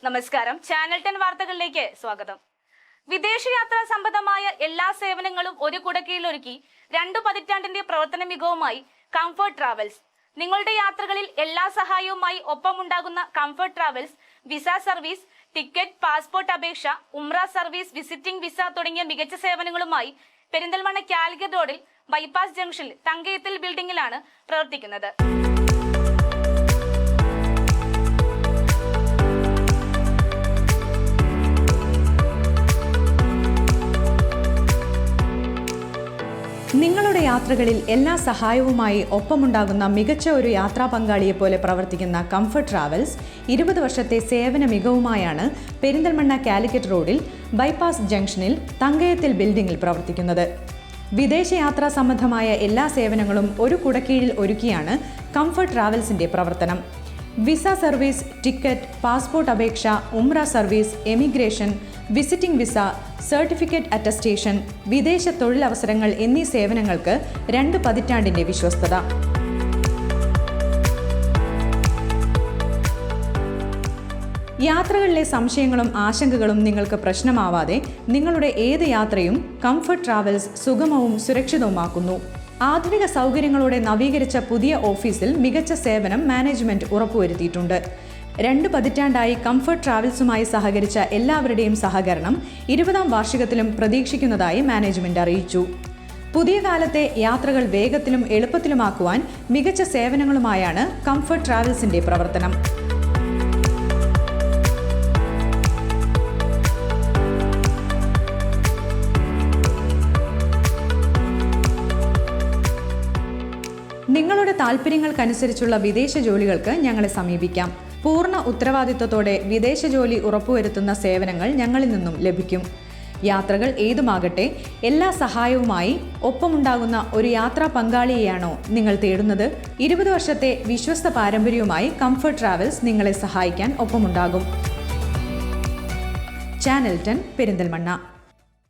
നമസ്കാരം. ചാനൽ 10 വാർത്തകളിലേക്ക് സ്വാഗതം. വിദേശയാത്രാ സംബന്ധമായ എല്ലാ സേവനങ്ങളും ഒരു കുടക്കീഴിലൊരുക്കി 2 പതിറ്റാണ്ടിന്റെ പ്രവർത്തന മികവുമായി കംഫർട്ട് ട്രാവൽസ്. നിങ്ങളുടെ യാത്രകളിൽ എല്ലാ സഹായവുമായി ഒപ്പമുണ്ടാകുന്ന comfort travels visa service, ticket, passport അപേക്ഷ, ഉംറ സർവീസ്, വിസിറ്റിംഗ് വിസ തുടങ്ങിയ മികച്ച സേവനങ്ങളുമായി പെരിന്തൽമണ്ണ കാലിക്കറ്റ് റോഡിൽ ബൈപ്പാസ് ജംഗ്ഷനിൽ തങ്കയത്തിൽ ബിൽഡിംഗിലാണ് പ്രവർത്തിക്കുന്നത്. നിങ്ങളുടെ യാത്രകളിൽ എല്ലാ സഹായവുമായി ഒപ്പമുണ്ടാകുന്ന മികച്ച ഒരു യാത്രാ പങ്കാളിയെ പോലെ പ്രവർത്തിക്കുന്ന കംഫർട്ട് ട്രാവൽസ് 20 വർഷത്തെ സേവന മികവുമായാണ് പെരിന്തൽമണ്ണ കാലിക്കറ്റ് റോഡിൽ ബൈപ്പാസ് ജംഗ്ഷനിൽ തങ്കയത്തിൽ ബിൽഡിംഗിൽ പ്രവർത്തിക്കുന്നത്. വിദേശയാത്രാ സംബന്ധമായ എല്ലാ സേവനങ്ങളും ഒരു കുടക്കീഴിൽ ഒരുക്കിയാണ് കംഫർട്ട് ട്രാവൽസിന്റെ പ്രവർത്തനം. വിസ സർവീസ്, ടിക്കറ്റ്, പാസ്പോർട്ട് അപേക്ഷ, ഉംറ service, emigration, visiting visa, certificate attestation, വിദേശ തൊഴിലവസരങ്ങൾ എന്നീ സേവനങ്ങൾക്ക് 2 പതിറ്റാണ്ടിന്റെ വിശ്വസ്തത. യാത്രകളിലെ സംശയങ്ങളും ആശങ്കകളും നിങ്ങൾക്ക് പ്രശ്നമാവാതെ നിങ്ങളുടെ ഏത് യാത്രയും കംഫർട്ട് ട്രാവൽസ് സുഗമവും സുരക്ഷിതവുമാക്കുന്നു. ആധുനിക സൗകര്യങ്ങളോടെ നവീകരിച്ച പുതിയ ഓഫീസിൽ മികച്ച സേവനം മാനേജ്മെന്റ് ഉറപ്പുവരുത്തിയിട്ടുണ്ട്. 2 പതിറ്റാണ്ടായി കംഫർട്ട് ട്രാവൽസുമായി സഹകരിച്ച എല്ലാവരുടെയും സഹകരണം 20ാം വാർഷികത്തിലും പ്രതീക്ഷിക്കുന്നതായി മാനേജ്മെന്റ് അറിയിച്ചു. പുതിയ കാലത്തെ യാത്രകൾ വേഗത്തിലും എളുപ്പത്തിലുമാക്കുവാൻ മികച്ച സേവനങ്ങളുമായാണ് കംഫർട്ട് ട്രാവൽസിന്റെ പ്രവർത്തനം. നിങ്ങളുടെ താൽപ്പര്യങ്ങൾക്കനുസരിച്ചുള്ള വിദേശ ജോലികൾക്ക് ഞങ്ങളെ സമീപിക്കാം. പൂർണ്ണ ഉത്തരവാദിത്വത്തോടെ വിദേശ ജോലി ഉറപ്പുവരുത്തുന്ന സേവനങ്ങൾ ഞങ്ങളിൽ നിന്നും ലഭിക്കും. യാത്രകൾ ഏതുമാകട്ടെ, എല്ലാ സഹായവുമായി ഒപ്പമുണ്ടാകുന്ന ഒരു യാത്രാ പങ്കാളിയെയാണോ നിങ്ങൾ തേടുന്നത്? 20 വർഷത്തെ വിശ്വസ്ത പാരമ്പര്യവുമായി കംഫർട്ട് ട്രാവൽസ് നിങ്ങളെ സഹായിക്കാൻ ഒപ്പമുണ്ടാകും. ചാനൽ 10 പെരിന്തൽമണ്ണ.